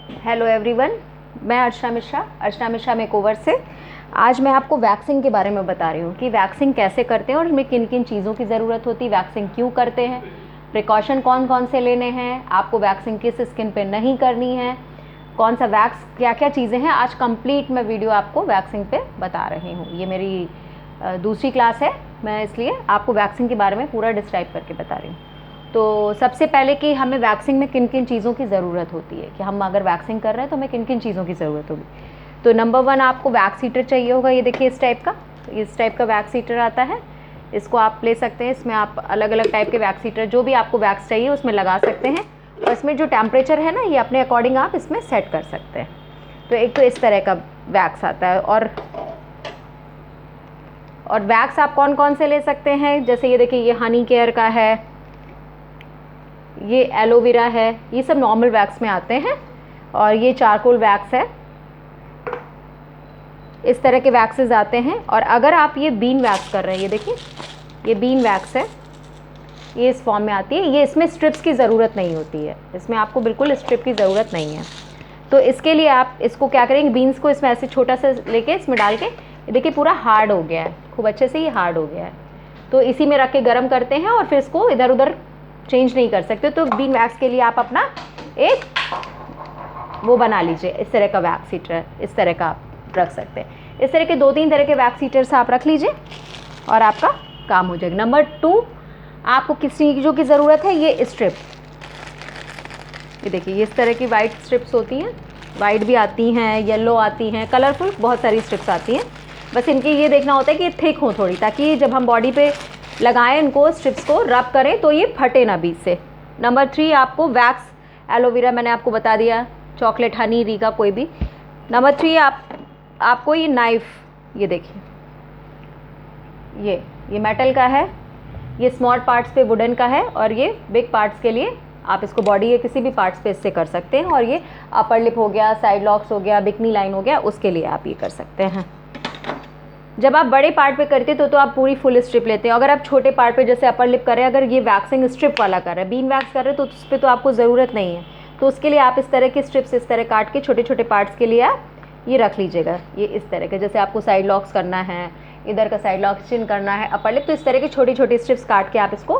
Hello everyone, मैं Archana Mishra makeover से। आज मैं आपको वैक्सिंग के बारे में बता रही हूँ कि वैक्सिंग कैसे करते हैं और उसमें किन किन चीज़ों की ज़रूरत होती है, वैक्सिंग क्यों करते हैं, प्रिकॉशन कौन कौन से लेने हैं, आपको वैक्सिंग किस स्किन पे नहीं करनी है, कौन सा वैक्स, क्या क्या चीज़ें हैं। आज कंप्लीट मैं वीडियो आपको वैक्सिंग पे बता रही हूँ। ये मेरी दूसरी क्लास है, मैं इसलिए आपको वैक्सिंग के बारे में पूरा डिस्क्राइब करके बता रही हूँ। तो सबसे पहले कि हमें वैक्सिंग में किन किन चीज़ों की ज़रूरत होती है, कि हम अगर वैक्सिंग कर रहे हैं तो हमें किन किन चीज़ों की ज़रूरत होगी। तो नंबर 1 आपको वैक्स हीटर चाहिए होगा। ये देखिए इस टाइप का वैक्स हीटर आता है। इसको आप ले सकते हैं। इसमें आप अलग अलग टाइप के वैक्स हीटर, जो भी आपको वैक्स चाहिए उसमें लगा सकते हैं, और इसमें जो टेम्परेचर है ना, ये अपने अकॉर्डिंग आप इसमें सेट कर सकते हैं। तो एक तो इस तरह का वैक्स आता है। और वैक्स आप कौन कौन से ले सकते हैं, जैसे ये देखिए, ये हनी केयर का है, ये एलोवेरा है, ये सब नॉर्मल वैक्स में आते हैं। और ये चारकोल वैक्स है। इस तरह के वैक्सेस आते हैं। और अगर आप ये बीन वैक्स कर रहे हैं, ये देखिए ये बीन वैक्स है, ये इस फॉर्म में आती है। ये इसमें स्ट्रिप्स की ज़रूरत नहीं होती है, इसमें आपको बिल्कुल स्ट्रिप की ज़रूरत नहीं है। तो इसके लिए आप इसको क्या करेंगे, बीन्स को इसमें ऐसे छोटा सा लेके इसमें डाल के, ये देखिए पूरा हार्ड हो गया है, खूब अच्छे से ये हार्ड हो गया है। तो इसी में रख के गर्म करते हैं और फिर इसको इधर उधर चेंज नहीं कर सकते। तो बीन वैक्स के लिए आप अपना एक वो बना लीजिए, इस तरह का वैक्स हीटर, इस तरह का आप रख सकते हैं। इस तरह के 2-3 तरह के वैक्स हीटर्स आप रख लीजिए और आपका काम हो जाएगा। नंबर 2 आपको किस चीज़ों की ज़रूरत है, ये स्ट्रिप। ये देखिए, ये इस तरह की वाइट स्ट्रिप्स होती हैं, वाइट भी आती हैं, येलो आती हैं, कलरफुल बहुत सारी स्ट्रिप्स आती हैं। बस इनकी ये देखना होता है कि थिक हो थोड़ी, ताकि जब हम बॉडी पे लगाएं इनको, स्ट्रिप्स को रब करें तो ये फटे ना बीच से। नंबर 3 आपको वैक्स, एलोवेरा मैंने आपको बता दिया, चॉकलेट, हनी, रीका, कोई भी। नंबर 3 आपको ये नाइफ़, ये देखिए ये मेटल का है, ये स्मॉल पार्ट्स पे वुडन का है, और ये बिग पार्ट्स के लिए आप इसको बॉडी के किसी भी पार्ट्स पे इससे कर सकते हैं। और ये अपर लिप हो गया, साइड लॉक्स हो गया, बिकनी लाइन हो गया, उसके लिए आप ये कर सकते हैं। जब आप बड़े पार्ट पे करते तो आप पूरी फुल स्ट्रिप लेते हैं। अगर आप छोटे पार्ट पे जैसे अपर लिप कर रहे हैं, अगर ये वैक्सिंग स्ट्रिप वाला कर रहे हैं, बीन वैक्स कर रहे हैं, तो उस पर तो आपको ज़रूरत नहीं है। तो उसके लिए आप इस तरह की स्ट्रिप्स इस तरह काट के छोटे छोटे पार्ट्स के लिए आप ये रख लीजिएगा। ये इस तरह के, जैसे आपको साइड लॉक्स करना है, इधर का साइड लॉक्स चिन करना है, अपर लिप, तो इस तरह की छोटी छोटी स्ट्रिप्स काट के आप इसको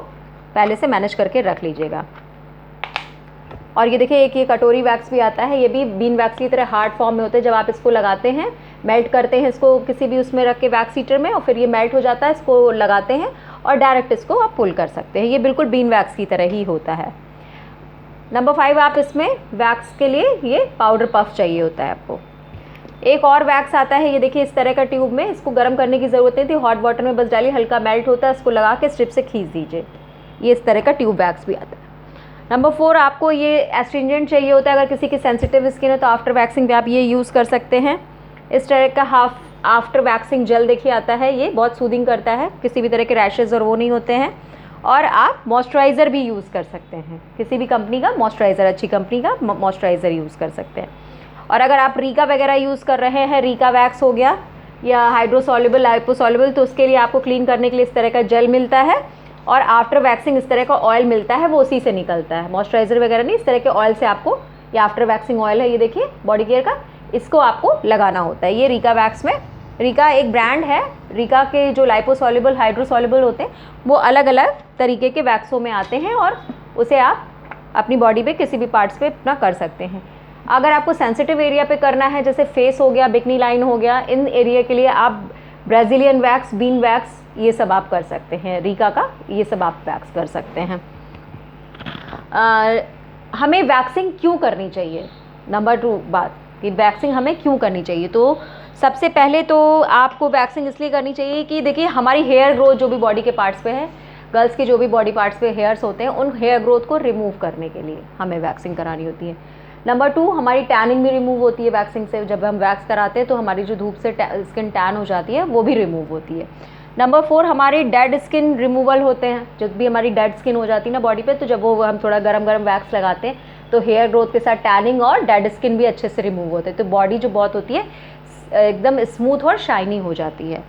पहले से मैनेज करके रख लीजिएगा। और ये देखिए, एक ये कटोरी वैक्स भी आता है, ये भी बीन वैक्स की तरह हार्ड फॉर्म में होता है। जब आप इसको लगाते हैं, मेल्ट करते हैं इसको किसी भी उसमें रख के वैक्स हीटर में, और फिर ये मेल्ट हो जाता है, इसको लगाते हैं और डायरेक्ट इसको आप पुल कर सकते हैं। ये बिल्कुल बीन वैक्स की तरह ही होता है। नंबर 5 आप इसमें वैक्स के लिए ये पाउडर पफ चाहिए होता है आपको। एक और वैक्स आता है, ये देखिए इस तरह का ट्यूब में, इसको गर्म करने की ज़रूरत नहीं थी, हॉट वाटर में बस डालिए, हल्का मेल्ट होता है, इसको लगा के स्ट्रिप से खींच दीजिए। ये इस तरह का ट्यूब वैक्स भी आता है। नंबर 4 आपको ये एस्ट्रिंजेंट चाहिए होता है। अगर किसी की सेंसिटिव स्किन है तो आफ्टर वैक्सिंग भी आप ये यूज़ कर सकते हैं। इस तरह का आफ्टर वैक्सिंग जेल देखिए आता है, ये बहुत सूदिंग करता है, किसी भी तरह के रैशेज और वो नहीं होते हैं। और आप मॉइस्चराइज़र भी यूज़ कर सकते हैं, किसी भी कंपनी का मॉइस्चराइज़र, अच्छी कंपनी का मॉइस्चराइज़र यूज़ कर सकते हैं। और अगर आप रीका वगैरह यूज़ कर रहे हैं, रीका वैक्स हो गया या हाइड्रोसॉल्युबल, लाइपोसॉल्युबल, तो उसके लिए आपको क्लीन करने के लिए इस तरह का जेल मिलता है, और आफ्टर वैक्सिंग इस तरह का ऑयल मिलता है, वो उसी से निकलता है। मॉइस्चराइज़र वगैरह नहीं, इस तरह के ऑयल से आपको, ये आफ्टर वैक्सिंग ऑयल है, ये देखिए बॉडी केयर का, इसको आपको लगाना होता है। ये रीका वैक्स में, रीका एक ब्रांड है, रीका के जो लाइपोसॉल्युबल, हाइड्रोसॉल्युबल होते हैं, वो अलग अलग तरीके के वैक्सों में आते हैं, और उसे आप अपनी बॉडी पे किसी भी पार्ट्स पे अपना कर सकते हैं। अगर आपको सेंसिटिव एरिया पे करना है, जैसे फेस हो गया, बिकनी लाइन हो गया, इन एरिया के लिए आप ब्राज़ीलियन वैक्स, बीन वैक्स, ये सब आप कर सकते हैं। रीका का ये सब आप वैक्स कर सकते हैं। हमें वैक्सिंग क्यों करनी चाहिए, नंबर 2 बात कि वैक्सिंग हमें क्यों करनी चाहिए। तो सबसे पहले तो आपको वैक्सिंग इसलिए करनी चाहिए कि देखिए, हमारी हेयर ग्रोथ जो भी बॉडी के पार्ट्स पे है, गर्ल्स के जो भी बॉडी पार्ट्स पे हेयर्स होते हैं, उन हेयर ग्रोथ को रिमूव करने के लिए हमें वैक्सिंग करानी होती है। नंबर 2 हमारी टैनिंग भी रिमूव होती है वैक्सिंग से। जब हम वैक्स कराते हैं तो हमारी जो धूप से स्किन टैन हो जाती है, वो भी रिमूव होती है। नंबर 4 हमारी डेड स्किन रिमूवल होते हैं। जब भी हमारी डेड स्किन हो जाती है ना बॉडी पे, तो जब वो हम थोड़ा गरम गरम वैक्स लगाते हैं, तो हेयर ग्रोथ के साथ टैनिंग और डेड स्किन भी अच्छे से रिमूव होते हैं। तो बॉडी जो बहुत होती है एकदम स्मूथ और शाइनी हो जाती है।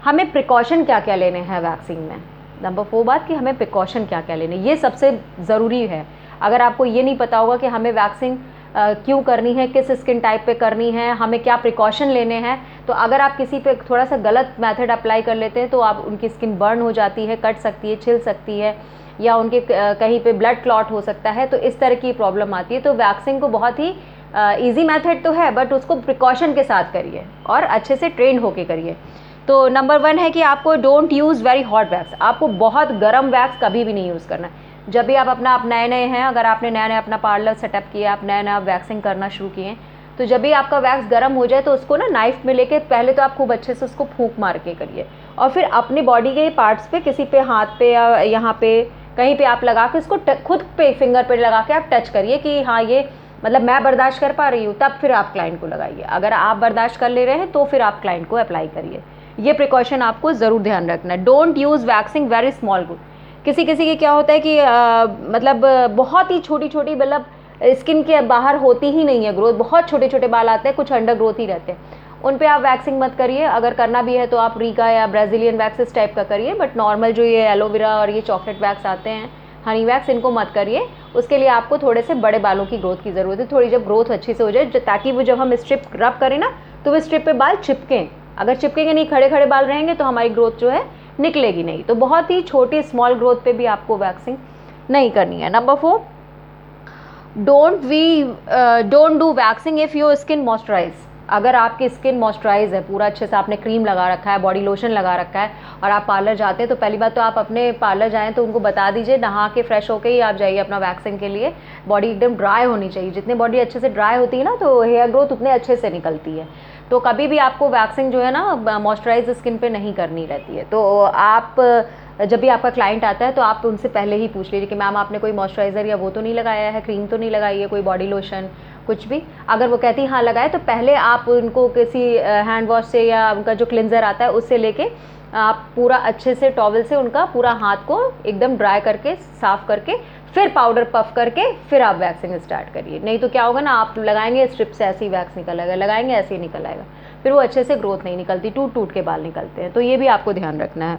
हमें प्रिकॉशन क्या क्या लेने हैं वैक्सिंग में। नंबर 4 बात कि हमें प्रिकॉशन क्या क्या लेने, ये सबसे ज़रूरी है। अगर आपको ये नहीं पता होगा कि हमें वैक्सिंग क्यों करनी है, किस स्किन टाइप पे करनी है, हमें क्या प्रिकॉशन लेने हैं। तो अगर आप किसी पे थोड़ा सा गलत मेथड अप्लाई कर लेते हैं तो आप उनकी स्किन बर्न हो जाती है, कट सकती है, छिल सकती है, या उनके कहीं पे ब्लड क्लॉट हो सकता है। तो इस तरह की प्रॉब्लम आती है। तो वैक्सिंग को बहुत ही ईजी मेथड तो है, बट उसको प्रिकॉशन के साथ करिए और अच्छे से ट्रेन होके करिए। तो नंबर 1 है कि आपको don't use very hot wax. आपको बहुत गर्म वैक्स कभी भी नहीं यूज़ करना है। जब भी आप नए नए हैं, अगर आपने नया नया अपना पार्लर सेटअप किया, आप नया नया वैक्सिंग करना शुरू किए, तो जब भी आपका वैक्स गर्म हो जाए तो उसको ना नाइफ में लेके पहले तो आप खूब अच्छे से उसको फूंक मार के करिए, और फिर अपनी बॉडी के पार्ट्स पे, किसी पे हाथ पे या यहाँ पे कहीं पे आप लगा के उसको खुद पे फिंगर पे लगा के आप टच करिए कि हाँ ये मतलब मैं बर्दाश्त कर पा रही हूँ, तब फिर आप क्लाइंट को लगाइए। अगर आप बर्दाश्त कर ले रहे हैं तो फिर आप क्लाइंट को अप्लाई करिए। ये प्रिकॉशन आपको ज़रूर ध्यान रखना है। Don't use waxing very small group. किसी किसी के क्या होता है कि मतलब बहुत ही छोटी छोटी, मतलब स्किन के बाहर होती ही नहीं है ग्रोथ, बहुत छोटे छोटे बाल आते हैं, कुछ अंडर ग्रोथ ही रहते हैं, उन पे आप वैक्सिंग मत करिए। अगर करना भी है तो आप रीका या ब्राज़ीलियन वैक्स इस टाइप का करिए, बट नॉर्मल जो ये एलोवेरा और ये चॉकलेट वैक्स आते हैं, हनी वैक्स, इनको मत करिए। उसके लिए आपको थोड़े से बड़े बालों की ग्रोथ की ज़रूरत है। थोड़ी जब ग्रोथ अच्छी से हो जाए, ताकि वो जब हम स्ट्रिप रब करें ना तो वो स्ट्रिप पे बाल चिपकें। अगर चिपकेंगे नहीं, खड़े खड़े बाल रहेंगे, तो हमारी ग्रोथ जो है निकलेगी नहीं। तो बहुत ही छोटी स्मॉल ग्रोथ पे भी आपको वैक्सिंग नहीं करनी है। Number 4, don't do waxing if your skin moisturise. अगर आपकी स्किन मॉइस्चराइज है, पूरा अच्छे से आपने क्रीम लगा रखा है, बॉडी लोशन लगा रखा है, और आप पार्लर जाते हैं, तो पहली बात तो आप अपने पार्लर जाएं तो उनको बता दीजिए, नहा के फ्रेश होके ही आप जाइए अपना वैक्सिंग के लिए। बॉडी एकदम ड्राई होनी चाहिए। जितनी बॉडी अच्छे से ड्राई होती है ना, तो हेयर ग्रोथ उतने अच्छे से निकलती है। तो कभी भी आपको वैक्सिंग जो है ना मॉइस्चराइज स्किन पे नहीं करनी रहती है। तो आप जब भी आपका क्लाइंट आता है तो आप उनसे पहले ही पूछ लीजिए कि मैम आपने कोई मॉइस्चराइज़र या वो तो नहीं लगाया है, क्रीम तो नहीं लगाई है, कोई बॉडी लोशन, कुछ भी। अगर वो कहती हाँ लगाए, तो पहले आप उनको किसी हैंड वॉश से या उनका जो क्लिनज़र आता है उससे लेके आप पूरा अच्छे से टॉवल से उनका पूरा हाथ को एकदम ड्राई करके, साफ़ करके, फिर पाउडर पफ करके फिर आप वैक्सिंग स्टार्ट करिए। नहीं तो क्या होगा ना, आप लगाएंगे स्ट्रिप से ऐसे ही वैक्स निकल आएगा, लगाएंगे ऐसे ही निकल आएगा, फिर वो अच्छे से ग्रोथ नहीं निकलती, टूट टूट के बाल निकलते हैं। तो ये भी आपको ध्यान रखना है।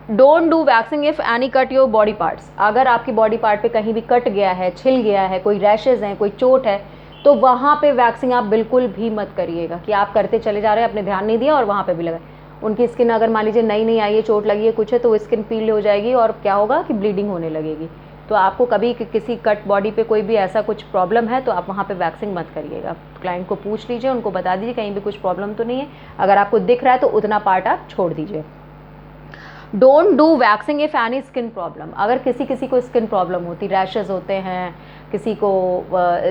Don't do waxing if any cut your body parts. अगर आपकी बॉडी पार्ट पे कहीं भी कट गया है, छिल गया है, कोई रैशेज़ हैं, कोई चोट है, तो वहाँ पे वैक्सिंग आप बिल्कुल भी मत करिएगा कि आप करते चले जा रहे हैं, आपने ध्यान नहीं दिया और वहाँ पे भी लगाए। उनकी स्किन अगर मान लीजिए नई नहीं आई है, चोट लगी है, कुछ है, तो वो स्किन पील हो जाएगी और क्या होगा कि ब्लीडिंग होने लगेगी। तो आपको कभी किसी कट बॉडी पे कोई भी ऐसा कुछ प्रॉब्लम है तो आप वहाँ पे वैक्सिंग मत करिएगा। क्लाइंट को पूछ लीजिए, उनको बता दीजिए कहीं भी कुछ प्रॉब्लम तो नहीं है। अगर आपको दिख रहा है तो उतना पार्ट आप छोड़ दीजिए। Don't do waxing if any skin problem. अगर किसी किसी को स्किन प्रॉब्लम होती, रैशेज़ होते हैं, किसी को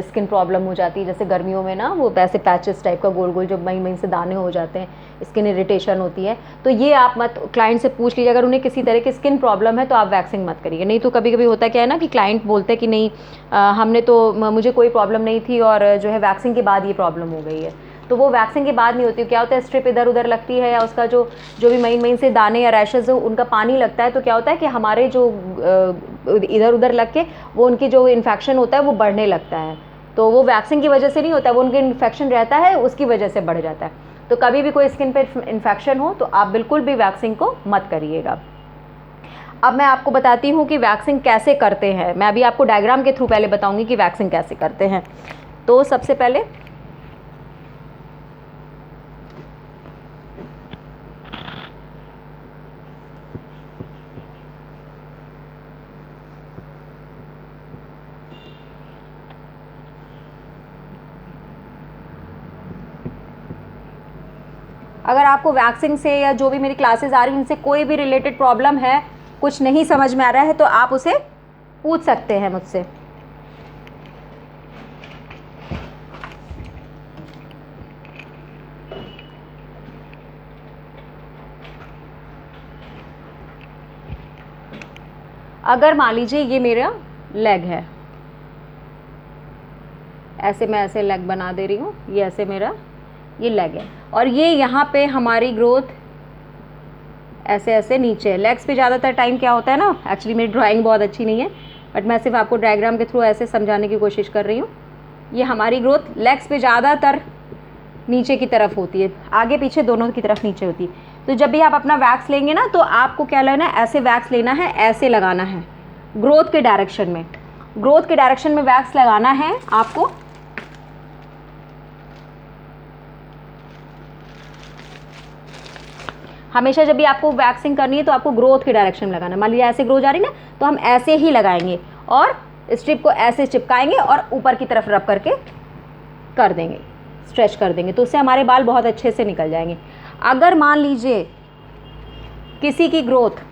स्किन प्रॉब्लम हो जाती है, जैसे गर्मियों में ना वो वैसे पैचेस टाइप का गोल गोल जो मई मई से दाने हो जाते हैं, स्किन इरिटेशन होती है, तो ये आप मत, क्लाइंट से पूछ लीजिए। अगर उन्हें किसी तरह की स्किन प्रॉब्लम है तो आप वैक्सिंग मत करिए। नहीं तो कभी कभी होता क्या है ना कि क्लाइंट बोलते हैं कि नहीं हमने तो, मुझे कोई प्रॉब्लम नहीं थी और जो है वैक्सिंग के बाद ये प्रॉब्लम हो गई है। तो वो वैक्सिंग के बाद नहीं होती। क्या होता है, स्ट्रिप इधर उधर लगती है या उसका जो भी महीन से दाने या रैशेज़ हो उनका पानी लगता है, तो क्या होता है कि हमारे जो इधर उधर लग के वो उनकी जो इन्फेक्शन होता है वो बढ़ने लगता है। तो वो वैक्सिंग की वजह से नहीं होता, वो उनके इन्फेक्शन रहता है उसकी वजह से बढ़ जाता है। तो कभी भी कोई स्किन पे इन्फेक्शन हो तो आप बिल्कुल भी वैक्सिंग को मत करिएगा। अब मैं आपको बताती हूँ कि वैक्सिंग कैसे करते हैं। मैं अभी आपको डायग्राम के थ्रू पहले बताऊँगी कि वैक्सिंग कैसे करते हैं। तो सबसे पहले अगर आपको वैक्सिंग से या जो भी मेरी क्लासेस आ रही हैं उनसे कोई भी रिलेटेड प्रॉब्लम है, कुछ नहीं समझ में आ रहा है, तो आप उसे पूछ सकते हैं मुझसे। अगर मान लीजिए ये मेरा लेग है, ऐसे मैं ऐसे लेग बना दे रही हूँ, ये ऐसे मेरा ये लेग है, और ये यहाँ पे हमारी ग्रोथ ऐसे ऐसे नीचे है। लेग्स पे ज़्यादातर टाइम क्या होता है ना, एक्चुअली मेरी ड्राइंग बहुत अच्छी नहीं है, बट मैं सिर्फ आपको डायग्राम के थ्रू ऐसे समझाने की कोशिश कर रही हूँ। ये हमारी ग्रोथ लेग्स पे ज़्यादातर नीचे की तरफ होती है, आगे पीछे दोनों की तरफ नीचे होती है। तो जब भी आप अपना वैक्स लेंगे ना, तो आपको क्या लेना है, ऐसे वैक्स लेना है, ऐसे लगाना है ग्रोथ के डायरेक्शन में। ग्रोथ के डायरेक्शन में वैक्स लगाना है आपको। हमेशा जब भी आपको वैक्सिंग करनी है तो आपको ग्रोथ के डायरेक्शन में लगाना है। मान लीजिए ऐसे ग्रो जा रही ना, तो हम ऐसे ही लगाएंगे और स्ट्रिप को ऐसे चिपकाएंगे और ऊपर की तरफ रब करके कर देंगे, स्ट्रेच कर देंगे, तो उससे हमारे बाल बहुत अच्छे से निकल जाएंगे। अगर मान लीजिए किसी की ग्रोथ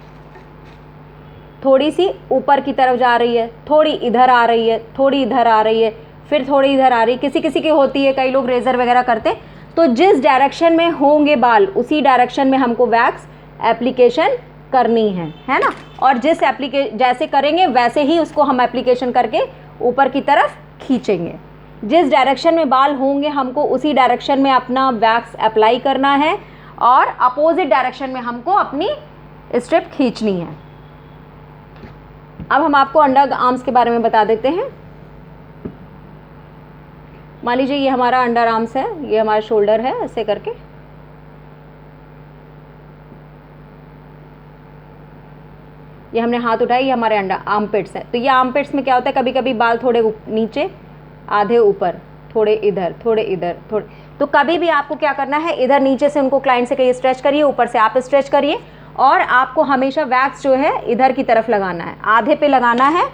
थोड़ी सी ऊपर की तरफ जा रही है, थोड़ी इधर आ रही है, थोड़ी इधर आ रही है, फिर थोड़ी इधर आ रही है, किसी किसी की होती है, कई लोग रेज़र वगैरह करते, तो जिस डायरेक्शन में होंगे बाल उसी डायरेक्शन में हमको वैक्स एप्लीकेशन करनी है ना। और जैसे करेंगे वैसे ही उसको हम एप्लीकेशन करके ऊपर की तरफ खींचेंगे। जिस डायरेक्शन में बाल होंगे हमको उसी डायरेक्शन में अपना वैक्स अप्लाई करना है और अपोजिट डायरेक्शन में हमको अपनी स्ट्रिप खींचनी है। अब हम आपको अंडर आर्म्स के बारे में बता देते हैं। मान लीजिए ये हमारा अंडर आर्म्स है, ये हमारा शोल्डर है, ऐसे करके ये हमने हाथ उठाया, ये हमारे अंडर आर्मपिट्स है। तो ये आर्मपिट्स में क्या होता है, कभी कभी बाल थोड़े नीचे, आधे ऊपर, थोड़े इधर, थोड़े इधर, थोड़े, तो कभी भी आपको क्या करना है, इधर नीचे से उनको क्लाइंट से कहिए स्ट्रेच करिए, ऊपर से आप स्ट्रेच करिए, और आपको हमेशा वैक्स जो है इधर की तरफ लगाना है, आधे पे लगाना है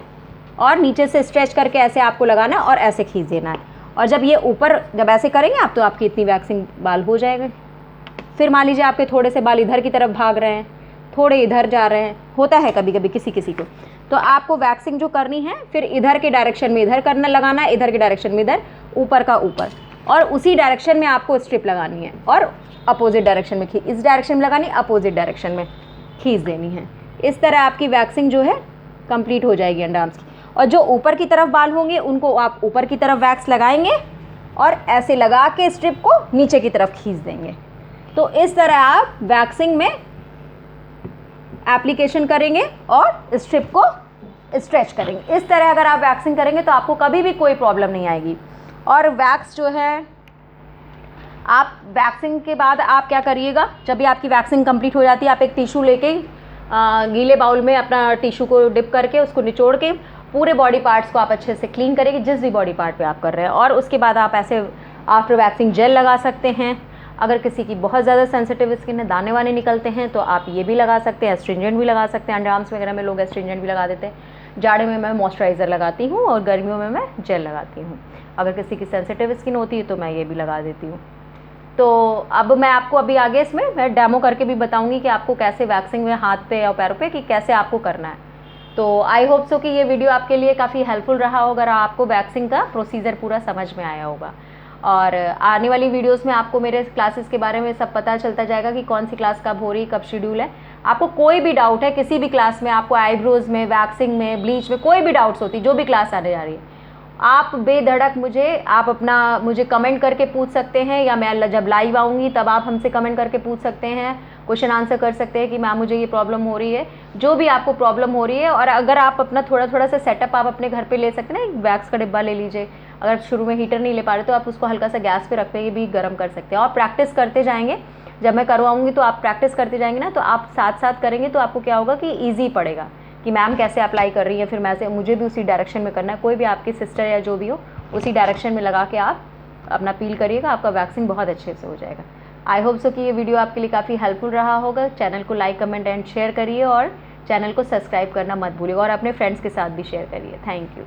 और नीचे से स्ट्रेच करके ऐसे आपको लगाना है और ऐसे खींच देना है। और जब ये ऊपर जब ऐसे करेंगे आप तो आपकी इतनी वैक्सिंग बाल हो जाएगा। फिर मान लीजिए आपके थोड़े से बाल इधर की तरफ भाग रहे हैं, थोड़े इधर जा रहे हैं, होता है कभी कभी किसी किसी को, तो आपको वैक्सिंग जो करनी है फिर इधर के डायरेक्शन में इधर करना लगाना है, इधर के डायरेक्शन में इधर, ऊपर का ऊपर, और उसी डायरेक्शन में आपको स्ट्रिप लगानी है और अपोजिट डायरेक्शन में इस डायरेक्शन में लगानी, अपोजिट डायरेक्शन में खींच देनी है। इस तरह आपकी वैक्सिंग जो है कंप्लीट हो जाएगी अंडर आर्म्स की। और जो ऊपर की तरफ बाल होंगे उनको आप ऊपर की तरफ वैक्स लगाएंगे और ऐसे लगा के स्ट्रिप को नीचे की तरफ खींच देंगे। तो इस तरह आप वैक्सिंग में एप्लीकेशन करेंगे और स्ट्रिप को स्ट्रेच करेंगे। इस तरह अगर आप वैक्सिंग करेंगे तो आपको कभी भी कोई प्रॉब्लम नहीं आएगी। और वैक्स जो है, आप वैक्सिंग के बाद आप क्या करिएगा, जब भी आपकी वैक्सिंग कंप्लीट हो जाती है आप एक टिशू लेके गीले बाउल में अपना टिशू को डिप करके उसको निचोड़ के पूरे बॉडी पार्ट्स को आप अच्छे से क्लीन करेंगे, जिस भी बॉडी पार्ट पे आप कर रहे हैं। और उसके बाद आप ऐसे आफ्टर वैक्सिंग जेल लगा सकते हैं। अगर किसी की बहुत ज़्यादा सेंसिटिव स्किन है, दाने वाने निकलते हैं, तो आप ये भी लगा सकते हैं, एस्ट्रिंजेंट भी लगा सकते हैं। अंडर आर्म्स वगैरह में लोग एस्ट्रिंजेंट भी लगा देते हैं। जाड़े में मैं मॉइस्चराइज़र लगाती हूँ और गर्मियों में मैं जेल लगाती हूँ। अगर किसी की सेंसिटिव स्किन होती है तो मैं ये भी लगा देती हूँ। तो अब मैं आपको अभी आगे इसमें मैं डेमो करके भी बताऊँगी कि आपको कैसे वैक्सिंग में हाथ पे या पैरों पे कि कैसे आपको करना है। तो आई होप सो कि ये वीडियो आपके लिए काफ़ी हेल्पफुल रहा होगा और आपको वैक्सिंग का प्रोसीजर पूरा समझ में आया होगा। और आने वाली वीडियोस में आपको मेरे क्लासेस के बारे में सब पता चलता जाएगा कि कौन सी क्लास कब हो रही, कब शेड्यूल है। आपको कोई भी डाउट है किसी भी क्लास में, आपको आईब्रोज़ में, वैक्सिंग में, ब्लीच में कोई भी डाउट्स होती, जो भी क्लास आने जा रही है, आप बेधड़क मुझे कमेंट करके पूछ सकते हैं, या मैं जब लाइव आऊँगी तब आप हमसे कमेंट करके पूछ सकते हैं, क्वेश्चन आंसर कर सकते हैं कि मैम मुझे ये प्रॉब्लम हो रही है, जो भी आपको प्रॉब्लम हो रही है। और अगर आप अपना थोड़ा सा सेटअप आप अपने घर पे ले सकते हैं ना, एक वैक्स का डिब्बा ले लीजिए। अगर शुरू में हीटर नहीं ले पा रहे तो आप उसको हल्का सा गैस पे रख के भी गर्म कर सकते हैं। और प्रैक्टिस करते जाएंगे, जब मैं करवाऊँगी तो आप प्रैक्टिस करते जाएंगे ना, तो आप साथ साथ करेंगे तो आपको क्या होगा कि ईजी पड़ेगा कि मैम कैसे अप्लाई कर रही है, फिर मुझे भी उसी डायरेक्शन में करना है। कोई भी आपकी सिस्टर या जो भी हो उसी डायरेक्शन में लगा के आप अपना पील करिएगा, आपका वैक्सिंग बहुत अच्छे से हो जाएगा। आई होप सो कि ये वीडियो आपके लिए काफ़ी हेल्पफुल रहा होगा। चैनल को लाइक, कमेंट एंड शेयर करिए और चैनल को सब्सक्राइब करना मत भूलिएगा और अपने फ्रेंड्स के साथ भी शेयर करिए। Thank you.